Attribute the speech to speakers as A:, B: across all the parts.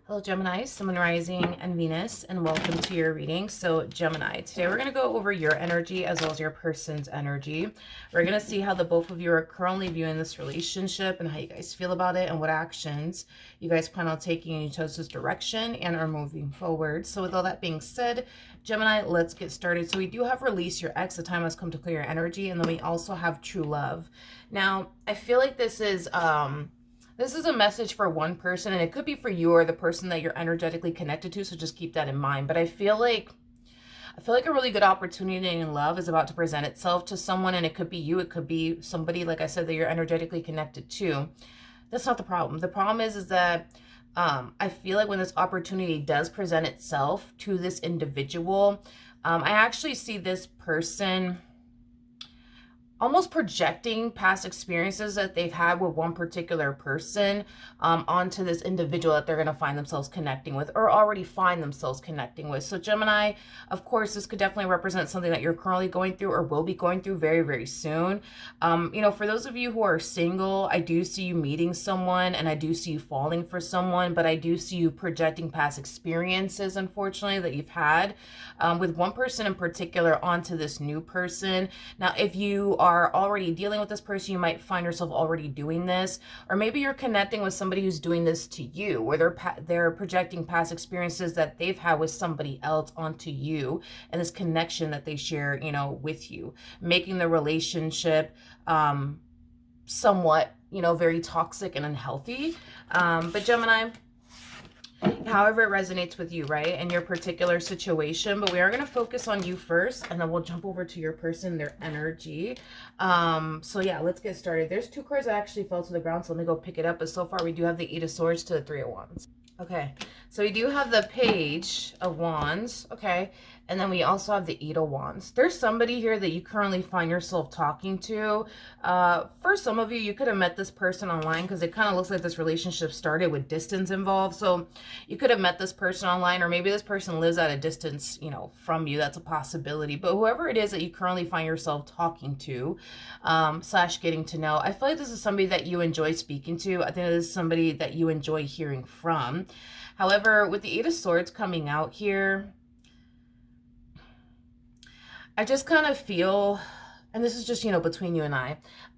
A: Hello Gemini, Sun, Moon, Rising, and Venus, and welcome to your reading. So Gemini, today we're going to go over your energy as well as your person's energy. We're going to see how the both of you are currently viewing this relationship and how you guys feel about it and what actions you guys plan on taking in each other's direction and are moving forward. So with all that being said, Gemini, let's get started. So we do have release your ex, the time has come to clear your energy, and then we also have true love. Now, I feel like this is a message for one person, and it could be for you or the person that you're energetically connected to, so just keep that in mind. But I feel like a really good opportunity in love is about to present itself to someone, and it could be you, it could be somebody, like I said, that you're energetically connected to. That's not the problem. The problem is that I feel like when this opportunity does present itself to this individual, I actually see this person almost projecting past experiences that they've had with one particular person onto this individual that they're going to find themselves connecting with or already find themselves connecting with. So Gemini, of course, this could definitely represent something that you're currently going through or will be going through very, very soon. For those of you who are single, I do see you meeting someone and I do see you falling for someone, but I do see you projecting past experiences, unfortunately, that you've had with one person in particular onto this new person. Now, if you are already dealing with this person, you might find yourself already doing this, or maybe you're connecting with somebody who's doing this to you, where they're projecting past experiences that they've had with somebody else onto you, and this connection that they share, with you, making the relationship somewhat, very toxic and unhealthy. But Gemini, however it resonates with you, right, in your particular situation. But we are going to focus on you first, and then we'll jump over to your person, their energy. So yeah, let's get started. There's two cards that actually fell to the ground, so let me go pick it up. But so far we do have the Eight of Swords to the Three of Wands. Okay, so we do have the Page of Wands, okay, and then we also have the Eight of Wands. There's somebody here that you currently find yourself talking to. For some of you, you could have met this person online, because it kind of looks like this relationship started with distance involved. So you could have met this person online, or maybe this person lives at a distance, from you. That's a possibility. But whoever it is that you currently find yourself talking to, / getting to know, I feel like this is somebody that you enjoy speaking to. I think this is somebody that you enjoy hearing from. However, with the Eight of Swords coming out here, I just kind of feel, and this is just, between you and I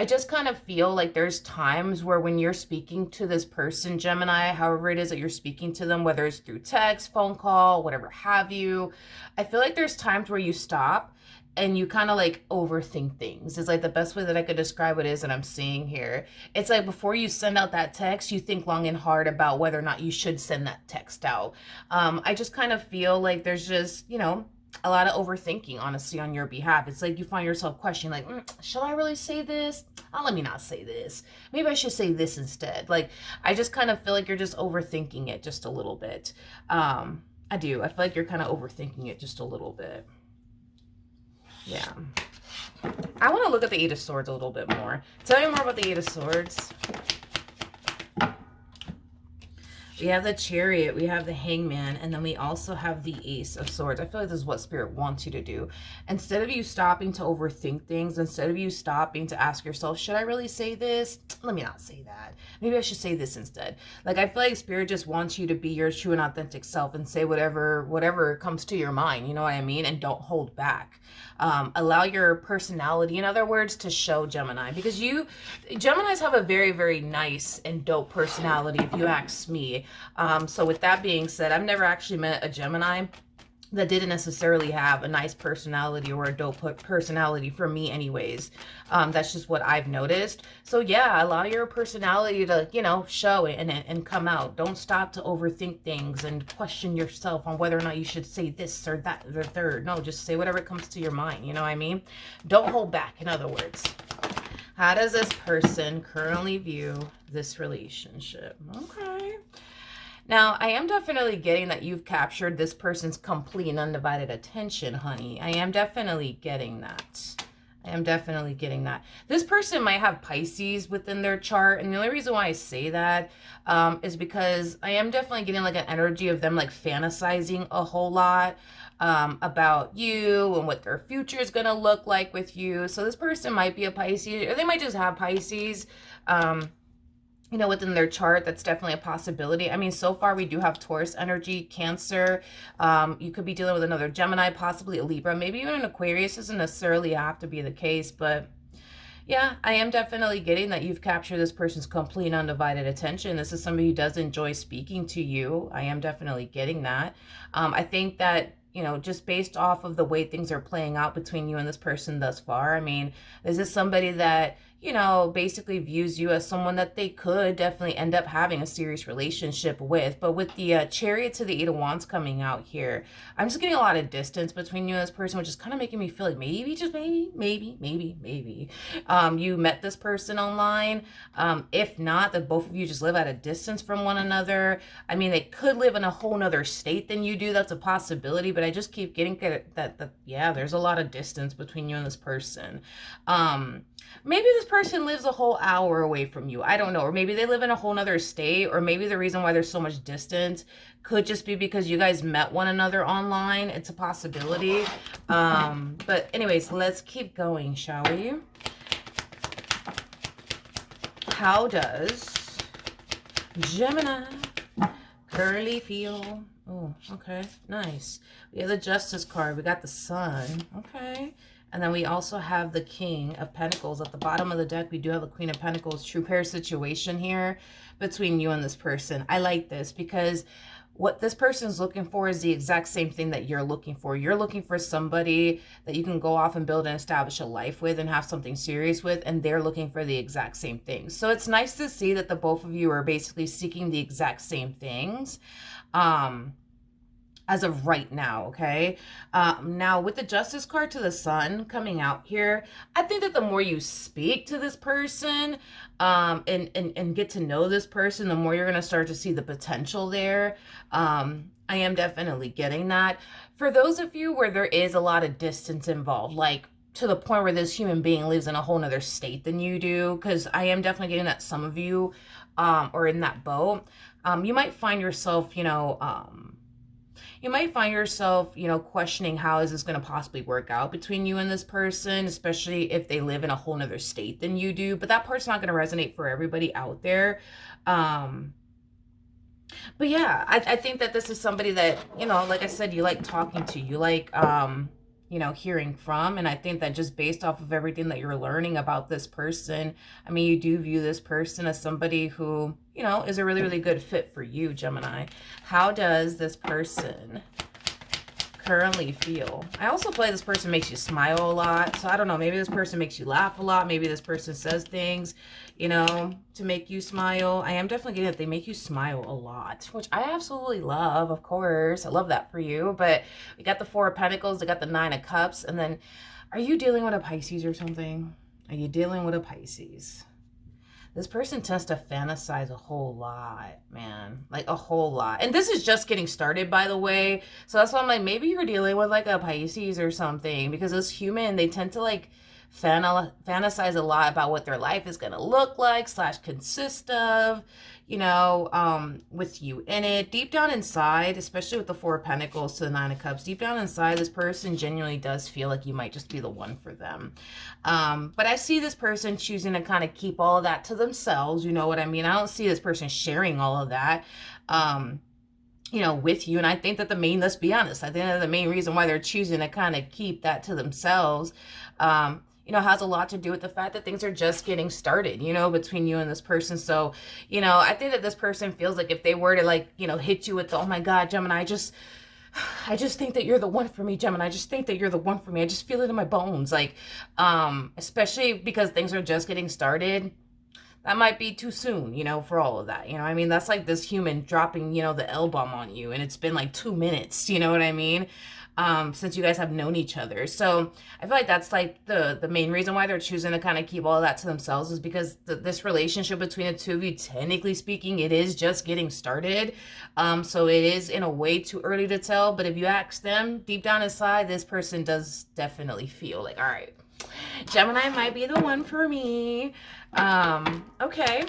A: just kind of feel like there's times where when you're speaking to this person, Gemini, however it is that you're speaking to them, whether it's through text, phone call, whatever have you, I feel like there's times where you stop and you kind of like overthink things. It's like the best way that I could describe it is that I'm seeing here. It's like before you send out that text, you think long and hard about whether or not you should send that text out. I just kind of feel like there's just, a lot of overthinking, honestly, on your behalf. It's like you find yourself questioning, like, should I really say this? Oh, let me not say this. Maybe I should say this instead. Like, I just kind of feel like you're just overthinking it just a little bit. I do. I feel like you're kind of overthinking it just a little bit. Yeah. I want to look at the Eight of Swords a little bit more. Tell me more about the Eight of Swords. We have the Chariot, we have the Hangman, and then we also have the Ace of Swords. I feel like this is what Spirit wants you to do. Instead of you stopping to overthink things, instead of you stopping to ask yourself, should I really say this? Let me not say that. Maybe I should say this instead. Like, I feel like Spirit just wants you to be your true and authentic self and say whatever comes to your mind, you know what I mean? And don't hold back. Allow your personality, in other words, to show, Gemini. Because Geminis have a very, very nice and dope personality, if you ask me. So with that being said, I've never actually met a Gemini that didn't necessarily have a nice personality or a dope personality, for me anyways. That's just what I've noticed. So yeah, allow your personality to, show it and come out. Don't stop to overthink things and question yourself on whether or not you should say this or that or third. No, just say whatever comes to your mind, you know what I mean? Don't hold back, in other words. How does this person currently view this relationship? Okay. Now, I am definitely getting that you've captured this person's complete and undivided attention, honey. I am definitely getting that. I am definitely getting that. This person might have Pisces within their chart. And the only reason why I say that is because I am definitely getting like an energy of them like fantasizing a whole lot about you and what their future is going to look like with you. So this person might be a Pisces, or they might just have Pisces. you know, within their chart, that's definitely a possibility. I mean, so far we do have Taurus energy, Cancer. You could be dealing with another Gemini, possibly a Libra, maybe even an Aquarius. Doesn't necessarily have to be the case, but yeah, I am definitely getting that you've captured this person's complete and undivided attention. This is somebody who does enjoy speaking to you. I am definitely getting that. I think that, you know, just based off of the way things are playing out between you and this person thus far, I mean, this is somebody that, you know, basically views you as someone that they could definitely end up having a serious relationship with. But with the Chariot to the Eight of Wands coming out here, I'm just getting a lot of distance between you and this person, which is kind of making me feel like maybe, just maybe, you met this person online. If not, that both of you just live at a distance from one another. I mean, they could live in a whole nother state than you do. That's a possibility, but I just keep getting that yeah, there's a lot of distance between you and this person. Maybe this person lives a whole hour away from you. I don't know. Or maybe they live in a whole nother state. Or maybe the reason why there's so much distance could just be because you guys met one another online. It's a possibility. But anyways, let's keep going, shall we? How does Gemini currently feel? Oh, okay. Nice. We have the Justice card. We got the Sun. Okay. And then we also have the King of Pentacles. At the bottom of the deck, we do have the Queen of Pentacles. True pair situation here between you and this person. I like this because what this person is looking for is the exact same thing that you're looking for. You're looking for somebody that you can go off and build and establish a life with and have something serious with, and they're looking for the exact same thing. So it's nice to see that the both of you are basically seeking the exact same things. As of right now, okay? Now, with the Justice card to the Sun coming out here, I think that the more you speak to this person and get to know this person, the more you're going to start to see the potential there. I am definitely getting that. For those of you where there is a lot of distance involved, like to the point where this human being lives in a whole nother state than you do, because I am definitely getting that some of you are in that boat. You might find yourself, questioning how is this going to possibly work out between you and this person, especially if they live in a whole nother state than you do. But that part's not going to resonate for everybody out there. But yeah, I think that this is somebody that, like I said, you like talking to, you like, hearing from. And I think that just based off of everything that you're learning about this person, I mean, you do view this person as somebody who, is a really, really good fit for you, Gemini. How does this person currently feel? I also feel like this person makes you smile a lot. So I don't know, maybe this person makes you laugh a lot. Maybe this person says things, to make you smile. I am definitely getting that they make you smile a lot, which I absolutely love, of course. I love that for you. But we got the Four of Pentacles, we got the Nine of Cups, and then are you dealing with a Pisces or something? Are you dealing with a Pisces? This person tends to fantasize a whole lot, man. Like a whole lot. And this is just getting started, by the way. So that's why I'm like, maybe you're dealing with like a Pisces or something. Because as human, they tend to like fantasize a lot about what their life is going to look like / consist of, with you in it. Deep down inside, especially with the Four of Pentacles to the Nine of Cups, deep down inside, this person genuinely does feel like you might just be the one for them. But I see this person choosing to kind of keep all of that to themselves. You know what I mean? I don't see this person sharing all of that. With you. And I think that let's be honest, I think that the main reason why they're choosing to kind of keep that to themselves, has a lot to do with the fact that things are just getting started, between you and this person. So, I think that this person feels like if they were to hit you with, oh my God, Gemini, I just think that you're the one for me, Gemini. I just think that you're the one for me. I just feel it in my bones. Especially because things are just getting started. That might be too soon, for all of that. I mean, that's like this human dropping, the L-bomb on you. And it's been like 2 minutes, you know what I mean? Since you guys have known each other. So I feel like that's like the main reason why they're choosing to kind of keep all of that to themselves is because this relationship between the two of you, technically speaking, it is just getting started. So it is in a way too early to tell. But if you ask them deep down inside, this person does definitely feel like, all right, Gemini might be the one for me. Okay.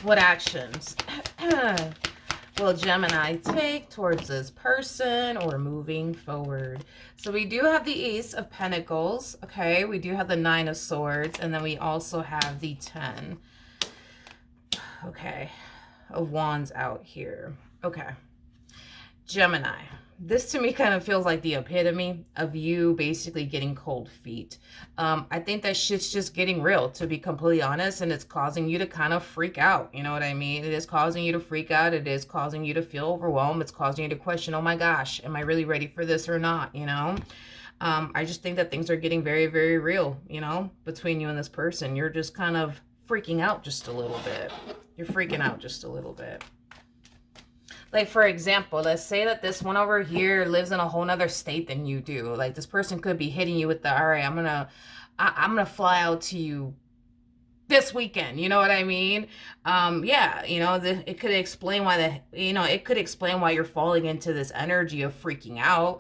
A: What actions will Gemini take towards this person or moving forward? So we do have the Ace of Pentacles. Okay. We do have the Nine of Swords. And then we also have the 10 Okay. Of Wands out here. Okay. Gemini. This to me kind of feels like the epitome of you basically getting cold feet. I think that shit's just getting real, to be completely honest, and it's causing you to kind of freak out. You know what I mean? It is causing you to freak out. It is causing you to feel overwhelmed. It's causing you to question, oh my gosh, am I really ready for this or not? You know? I just think that things are getting very, very real, you know, between you and this person. You're just kind of freaking out just a little bit. You're freaking out just a little bit. Like, for example, let's say that this one over here lives in a whole nother state than you do. Like, this person could be hitting you with the, all right, I'm gonna fly out to you this weekend. You know what I mean? Yeah, you know, it could explain why it could explain why you're falling into this energy of freaking out.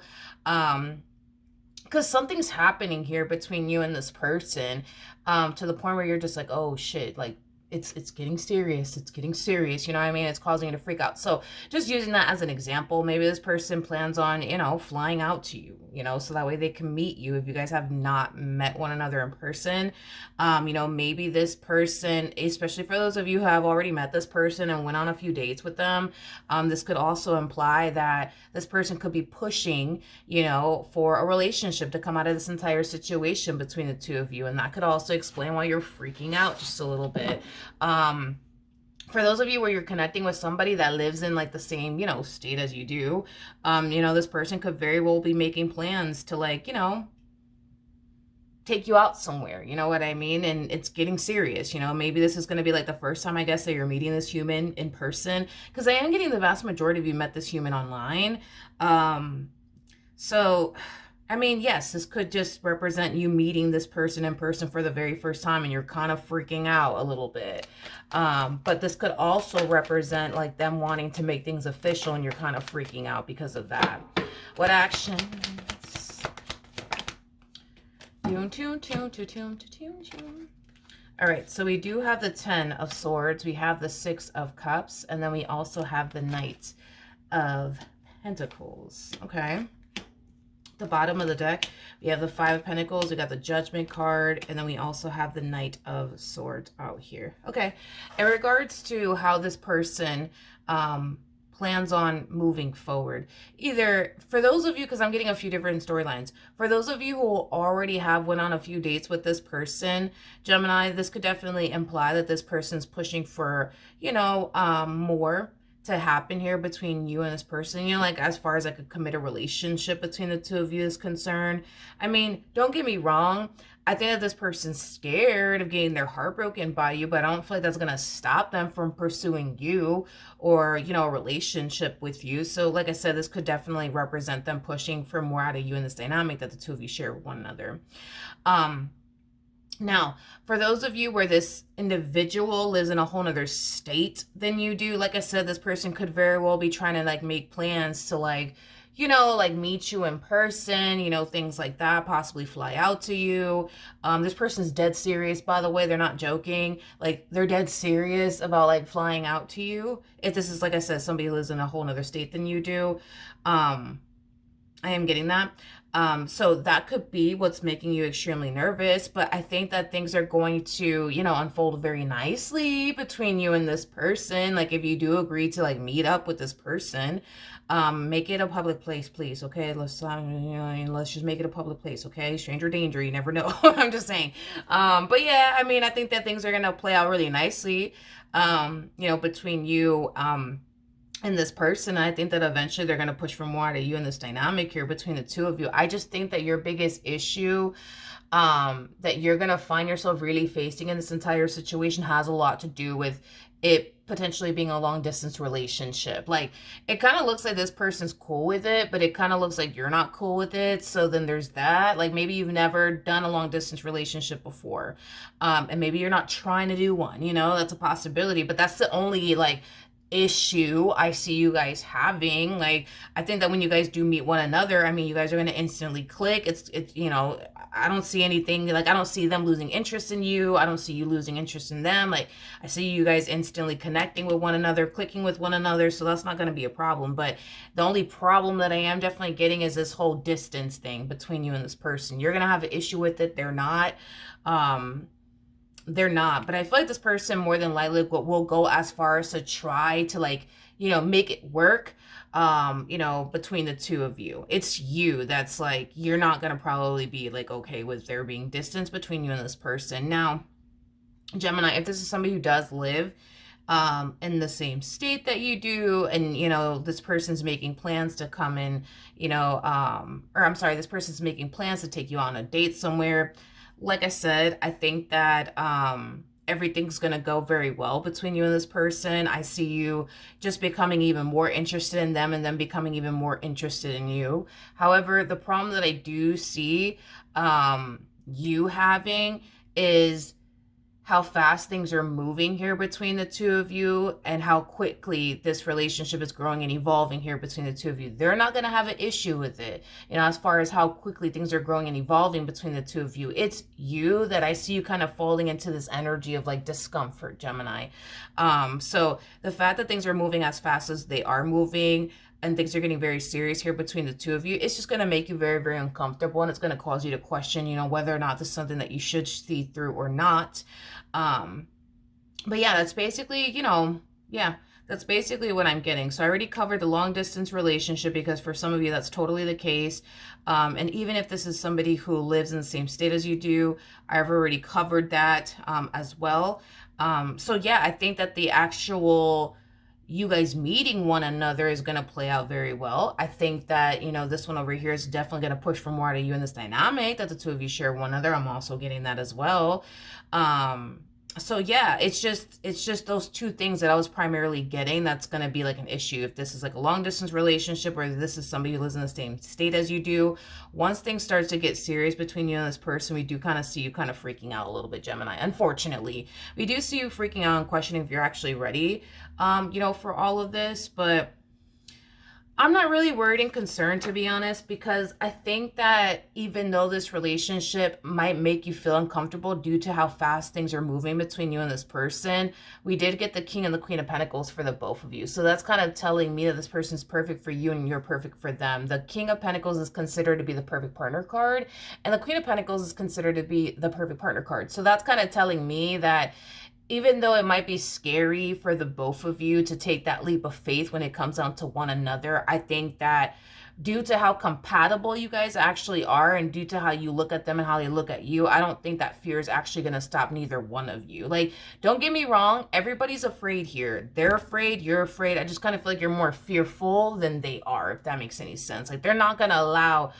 A: Because something's happening here between you and this person, to the point where you're just like, oh shit, like, it's getting serious. It's getting serious. You know what I mean? It's causing you to freak out. So just using that as an example, maybe this person plans on, you know, flying out to you, you know, so that way they can meet you if you guys have not met one another in person. You know, maybe this person, especially for those of you who have already met this person and went on a few dates with them, this could also imply that this person could be pushing, you know, for a relationship to come out of this entire situation between the two of you. And that could also explain why you're freaking out just a little bit. For those of you where you're connecting with somebody that lives in like the same, you know, state as you do, you know, this person could very well be making plans to, like, you know, take you out somewhere, you know what I mean? And it's getting serious, you know. Maybe this is going to be like the first time, I guess, that you're meeting this human in person, because I am getting the vast majority of you met this human online. So I mean, yes, this could just represent you meeting this person in person for the very first time and you're kind of freaking out a little bit. But this could also represent like them wanting to make things official and you're kind of freaking out because of that. What actions? All right, so we do have the 10 of Swords, we have the 6 of Cups, and then we also have the Knight of Pentacles. Okay. The bottom of the deck, we have the 5 of Pentacles, we got the Judgment card, and then we also have the Knight of Swords out here. Okay, in regards to how this person plans on moving forward, either for those of you, because I'm getting a few different storylines, for those of you who already have went on a few dates with this person, Gemini, this could definitely imply that this person's pushing for, you know, more to happen here between you and this person, you know, like as far as like a committed relationship between the two of you is concerned. I mean, don't get me wrong, I think that this person's scared of getting their heart broken by you, but I don't feel like that's going to stop them from pursuing you or, you know, a relationship with you. So like I said, this could definitely represent them pushing for more out of you in this dynamic that the two of you share with one another. Now, for those of you where this individual lives in a whole nother state than you do, like I said, this person could very well be trying to like make plans to like, you know, like meet you in person, you know, things like that, possibly fly out to you. This person's dead serious, by the way. They're not joking. Like, they're dead serious about like flying out to you. If this is, like I said, somebody who lives in a whole nother state than you do. I am getting that. So that could be what's making you extremely nervous, but I think that things are going to, you know, unfold very nicely between you and this person. Like, if you do agree to like meet up with this person, make it a public place, please. Okay. Let's, you know, let's just make it a public place. Okay. Stranger danger. You never know. I'm just saying. But yeah, I mean, I think that things are going to play out really nicely, you know, between you, and this person. I think that eventually they're going to push for more out of you in this dynamic here between the two of you. I just think that your biggest issue that you're going to find yourself really facing in this entire situation has a lot to do with it potentially being a long distance relationship. Like, it kind of looks like this person's cool with it, but it kind of looks like you're not cool with it. So then there's that. Like, maybe you've never done a long distance relationship before, and maybe you're not trying to do one, you know, that's a possibility, but that's the only like issue I see you guys having. Like, I think that when you guys do meet one another, I mean, you guys are going to instantly click. It's, you know, I don't see anything, like, I don't see them losing interest in you. I don't see you losing interest in them. Like, I see you guys instantly connecting with one another, clicking with one another. So that's not going to be a problem. But the only problem that I am definitely getting is this whole distance thing between you and this person. You're going to have an issue with it. They're not. they're not. But I feel like this person more than likely will go as far as to try to, like, make it work, between the two of you. It's you that's like, you're not going to probably be like okay with there being distance between you and this person. Now, Gemini, if this is somebody who does live in the same state that you do, and this person's making plans to come in, or I'm sorry, this person's making plans to take you on a date somewhere, like I said, I think that everything's going to go very well between you and this person. I see you just becoming even more interested in them and them becoming even more interested in you. However, the problem that I do see you having is how fast things are moving here between the two of you and how quickly this relationship is growing and evolving here between the two of you. They're not going to have an issue with it, as far as how quickly things are growing and evolving between the two of you. It's you that I see you kind of falling into this energy of like discomfort, Gemini. So the fact that things are moving as fast as they are moving and things are getting very serious here between the two of you, it's just going to make you very, very uncomfortable, and it's going to cause you to question, whether or not this is something that you should see through or not. But yeah, that's basically, that's basically what I'm getting. So I already covered the long distance relationship, because for some of you, that's totally the case. And even if this is somebody who lives in the same state as you do, I've already covered that, as well. So yeah, I think that the actual you guys meeting one another is going to play out very well. I think that, this one over here is definitely going to push for more out of you in this dynamic, that the two of you share one another. I'm also getting that as well. So yeah, it's just those two things that I was primarily getting that's going to be like an issue. If this is like a long distance relationship, or this is somebody who lives in the same state as you do, once things starts to get serious between you and this person, we do kind of see you kind of freaking out a little bit, Gemini. Unfortunately, we do see you freaking out and questioning if you're actually ready, for all of this. But I'm not really worried and concerned, to be honest, because I think that even though this relationship might make you feel uncomfortable due to how fast things are moving between you and this person, we did get the King and the Queen of Pentacles for the both of you. So that's kind of telling me that this person's perfect for you and you're perfect for them. The King of Pentacles is considered to be the perfect partner card, and the Queen of Pentacles is considered to be the perfect partner card. So that's kind of telling me that even though it might be scary for the both of you to take that leap of faith when it comes down to one another, I think that due to how compatible you guys actually are, and due to how you look at them and how they look at you, I don't think that fear is actually going to stop neither one of you. Like, don't get me wrong, everybody's afraid here. They're afraid, you're afraid. I just kind of feel like you're more fearful than they are, if that makes any sense. Like, they're not going to allow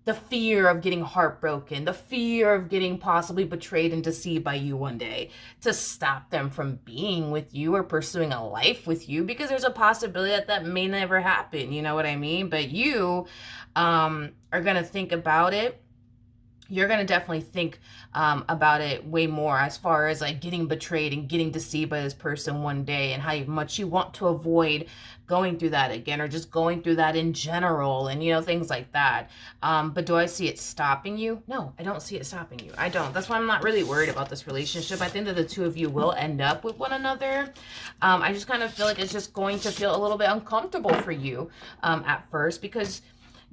A: the fear of getting heartbroken, the fear of getting possibly betrayed and deceived by you one day to stop them from being with you or pursuing a life with you, because there's a possibility that that may never happen. You know what I mean? But you are going to think about it. You're going to definitely think about it way more, as far as like getting betrayed and getting deceived by this person one day, and how much you want to avoid going through that again, or just going through that in general, and things like that. But do I see it stopping you? No, I don't see it stopping you. I don't. That's why I'm not really worried about this relationship. I think that the two of you will end up with one another. I just kind of feel like it's just going to feel a little bit uncomfortable for you at first, because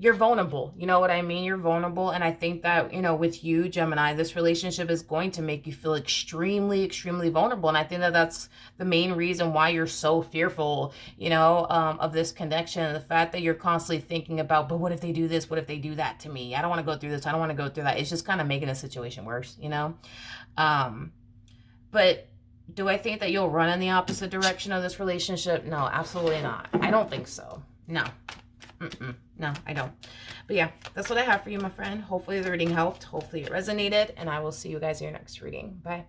A: you're vulnerable. You know what I mean? You're vulnerable. And I think that, with you, Gemini, this relationship is going to make you feel extremely, extremely vulnerable. And I think that that's the main reason why you're so fearful, of this connection. And the fact that you're constantly thinking about, but what if they do this? What if they do that to me? I don't want to go through this. I don't want to go through that. It's just kind of making the situation worse, But do I think that you'll run in the opposite direction of this relationship? No, absolutely not. I don't think so. No. No, I don't. But yeah, that's what I have for you, my friend. Hopefully the reading helped. Hopefully it resonated. And I will see you guys in your next reading. Bye.